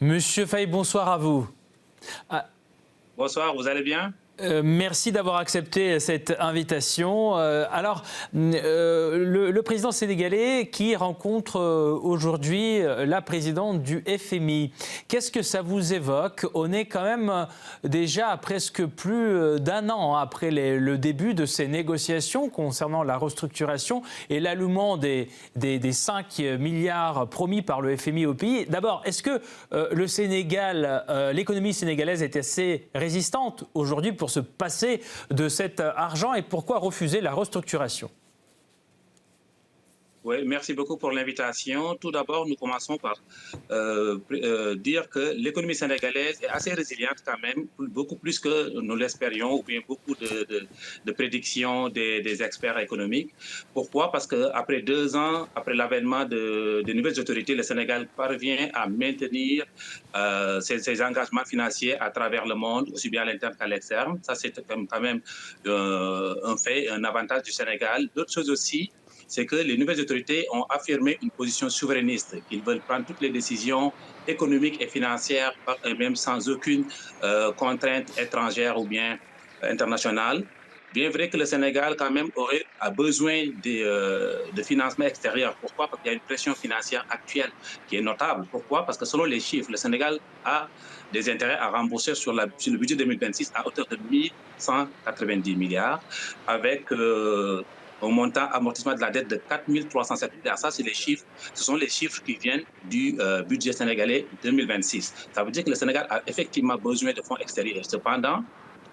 Monsieur Faye, bonsoir à vous. Bonsoir, vous allez bien? Merci d'avoir accepté cette invitation. Le président sénégalais qui rencontre aujourd'hui la présidente du FMI. Qu'est-ce que ça vous évoque? On est quand même déjà à presque plus d'un an après le début de ces négociations concernant la restructuration et l'allouement des 5 milliards promis par le FMI au pays. D'abord, est-ce que le Sénégal, l'économie sénégalaise est assez résistante aujourd'hui pour se passer de cet argent et pourquoi refuser la restructuration? Oui, merci beaucoup pour l'invitation. Tout d'abord, nous commençons par dire que l'économie sénégalaise est assez résiliente quand même, beaucoup plus que nous l'espérions ou bien beaucoup de prédictions des experts économiques. Pourquoi? Parce qu'après 2 ans, après l'avènement de nouvelles autorités, le Sénégal parvient à maintenir ses engagements financiers à travers le monde, aussi bien à l'interne qu'à l'externe. Ça, c'est quand même un fait, un avantage du Sénégal. D'autres choses aussi, c'est que les nouvelles autorités ont affirmé une position souverainiste, qu'ils veulent prendre toutes les décisions économiques et financières par eux-mêmes sans aucune contrainte étrangère ou bien internationale. Bien vrai que le Sénégal, quand même, a besoin de financement extérieur. Pourquoi? Parce qu'il y a une pression financière actuelle qui est notable. Pourquoi? Parce que selon les chiffres, le Sénégal a des intérêts à rembourser sur le budget 2026 à hauteur de 1190 milliards, avec un montant amortissement de la dette de 4 307 milliards. Ça, c'est les chiffres. Ce sont les chiffres qui viennent du budget sénégalais 2026. Ça veut dire que le Sénégal a effectivement besoin de fonds extérieurs. Cependant,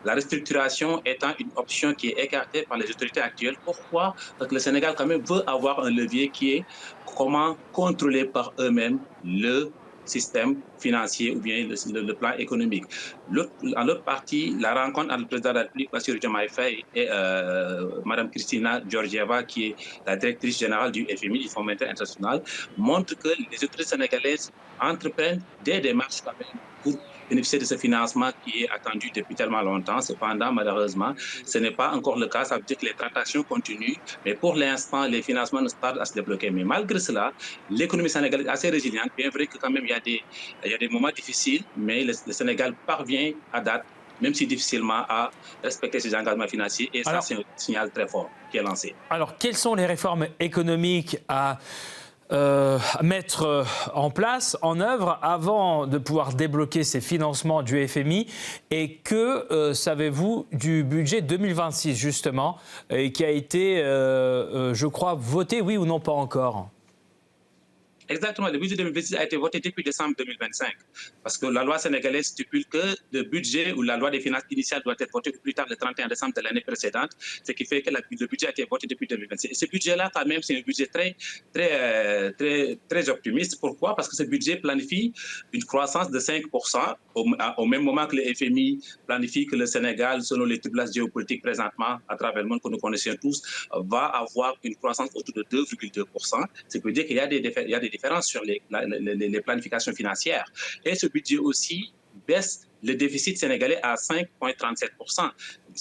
la restructuration étant une option qui est écartée par les autorités actuelles. Pourquoi? Parce que le Sénégal, quand même, veut avoir un levier qui est comment contrôler par eux-mêmes le système financier ou bien le plan économique. En l'autre partie, la rencontre entre le président de la République, Bassirou Diomaye Faye, et Mme Kristina Georgieva, qui est la directrice générale du FMI, du Fonds monétaire international, montre que les autorités sénégalaises entreprennent des démarches quand même pour bénéficier de ce financement qui est attendu depuis tellement longtemps. Cependant, malheureusement, ce n'est pas encore le cas. Ça veut dire que les tractations continuent, mais pour l'instant, les financements ne tardent à se débloquer. Mais malgré cela, l'économie sénégalaise est assez résiliente. Bien vrai que quand même, il y a des moments difficiles, mais le Sénégal parvient à date, même si difficilement, à respecter ses engagements financiers. Et ça, c'est un signal très fort qui est lancé. Alors, quelles sont les réformes économiques à mettre en place, en œuvre, avant de pouvoir débloquer ces financements du FMI? Et que savez-vous du budget 2026, justement, qui a été, je crois, voté, oui ou non, pas encore? Exactement, le budget 2026 a été voté depuis décembre 2025, parce que la loi sénégalaise stipule que le budget ou la loi des finances initiales doit être voté au plus tard le 31 décembre de l'année précédente, ce qui fait que le budget a été voté depuis 2026. Et ce budget-là, quand même, c'est un budget très optimiste. Pourquoi? Parce que ce budget planifie une croissance de 5%, au même moment que le FMI planifie que le Sénégal, selon les turbulences géopolitiques présentement à travers le monde que nous connaissons tous, va avoir une croissance autour de 2,2%. Ce qui veut dire qu'il y a des différences sur les planifications financières. Et ce budget aussi baisse le déficit sénégalais à 5,37%.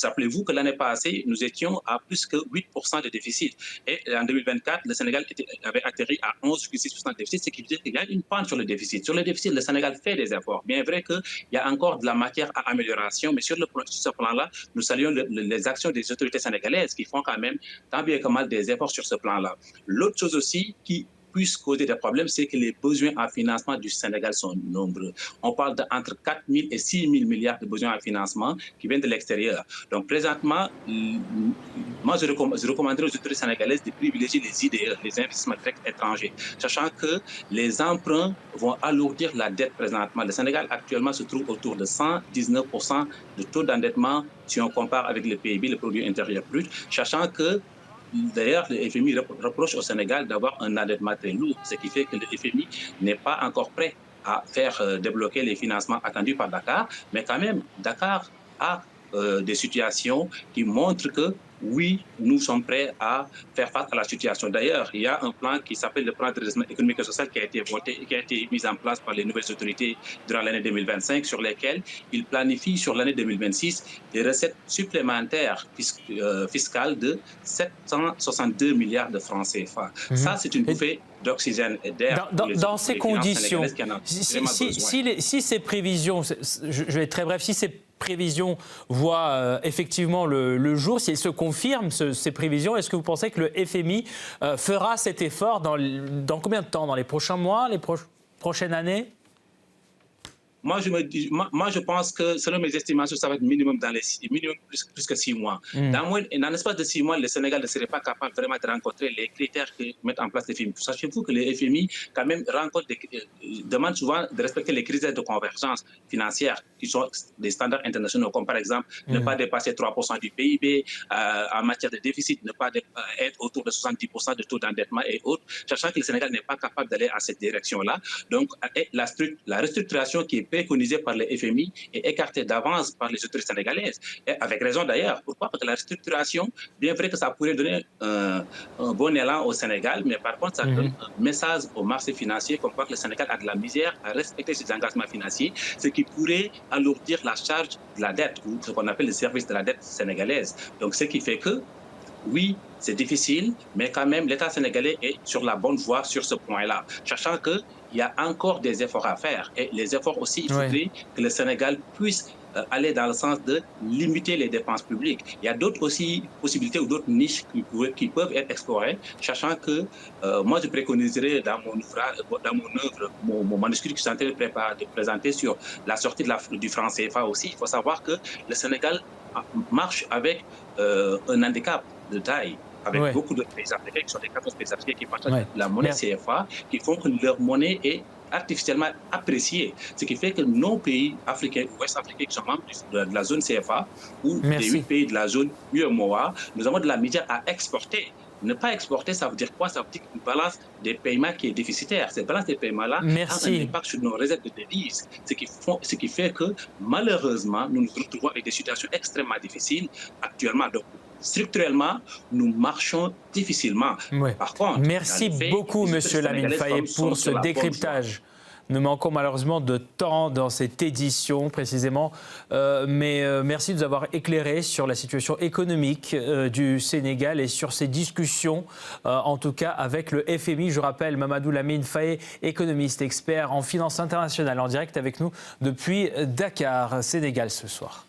Rappelez-vous que l'année passée, nous étions à plus que 8% de déficit. Et en 2024, le Sénégal avait atterri à 11,6% de déficit, ce qui veut dire qu'il y a une pente sur le déficit. Sur le déficit, le Sénégal fait des efforts. Bien vrai qu'il y a encore de la matière à amélioration, mais sur ce plan-là, nous saluons les actions des autorités sénégalaises qui font quand même tant bien que mal des efforts sur ce plan-là. L'autre chose aussi qui puisse causer des problèmes, c'est que les besoins en financement du Sénégal sont nombreux. On parle d'entre 4 000 et 6 000 milliards de besoins en financement qui viennent de l'extérieur. Donc présentement, moi je recommanderais aux autorités sénégalaises de privilégier les IDE, les investissements directs étrangers, sachant que les emprunts vont alourdir la dette présentement. Le Sénégal actuellement se trouve autour de 119% de taux d'endettement si on compare avec le PIB, le produit intérieur brut, sachant que d'ailleurs, le FMI reproche au Sénégal d'avoir un endettement très lourd, ce qui fait que le FMI n'est pas encore prêt à faire débloquer les financements attendus par Dakar. Mais quand même, Dakar a des situations qui montrent que oui, nous sommes prêts à faire face à la situation. D'ailleurs, il y a un plan qui s'appelle le plan de redressement économique et social qui a été voté, qui a été mis en place par les nouvelles autorités durant l'année 2025, sur lesquelles ils planifient sur l'année 2026 des recettes supplémentaires fiscales de 762 milliards de francs CFA. Ça, c'est une bouffée d'oxygène et d'air. Dans ces conditions, si ces prévisions, je vais être très bref, si ces prévisions voient effectivement le jour, si elles se confirment, ces prévisions, est-ce que vous pensez que le FMI fera cet effort dans combien de temps? Dans les prochains mois, les prochaines années? Moi, je pense que, selon mes estimations, ça va être minimum plus que 6 mois. Dans un espace de 6 mois, le Sénégal ne serait pas capable vraiment de rencontrer les critères que mettent en place les FMI. Sachez-vous que les FMI, quand même, demandent souvent de respecter les critères de convergence financière, qui sont des standards internationaux, comme par exemple ne pas dépasser 3% du PIB, en matière de déficit, ne pas être autour de 70% de taux d'endettement et autres, sachant que le Sénégal n'est pas capable d'aller à cette direction-là. Donc, la restructuration qui est préconisée par le FMI est écartée d'avance par les autorités sénégalaises. Et avec raison d'ailleurs. Pourquoi? Parce que la restructuration, bien vrai que ça pourrait donner un bon élan au Sénégal, mais par contre, ça donne un message au marché financier comme quoi que le Sénégal a de la misère à respecter ses engagements financiers, ce qui pourrait alourdir la charge de la dette, ou ce qu'on appelle le service de la dette sénégalaise. Donc, ce qui fait que, oui, c'est difficile, mais quand même, l'État sénégalais est sur la bonne voie sur ce point-là, sachant qu'il y a encore des efforts à faire. Et les efforts aussi, il faudrait que le Sénégal puisse aller dans le sens de limiter les dépenses publiques. Il y a d'autres aussi possibilités ou d'autres niches qui peuvent être explorées, sachant que moi, je préconiserais dans mon œuvre, mon manuscrit que je suis en train de présenter sur la sortie du franc CFA aussi. Il faut savoir que le Sénégal marche avec un handicap de taille, avec beaucoup de pays africains qui sont des 14 pays africains qui partagent la monnaie CFA, qui font que leur monnaie est artificiellement appréciée. Ce qui fait que nos pays africains ou ouest-africains qui sont membres de la zone CFA ou des 8 pays de la zone UEMOA, nous avons de la misère à exporter. Ne pas exporter, ça veut dire quoi? Ça veut dire une balance des paiements qui est déficitaire. Cette balance des paiements-là a un impact sur nos réserves de devises. Ce qui fait que, malheureusement, nous nous retrouvons avec des situations extrêmement difficiles actuellement. Donc, structurellement, nous marchons difficilement. Par contre, merci beaucoup, M. Lamine Faye, pour ce décryptage. Nous manquons malheureusement de temps dans cette édition précisément, mais merci de nous avoir éclairé sur la situation économique du Sénégal et sur ces discussions, en tout cas avec le FMI. Je rappelle, Mamadou Lamine Faye, économiste, expert en finance internationale, en direct avec nous depuis Dakar, Sénégal ce soir.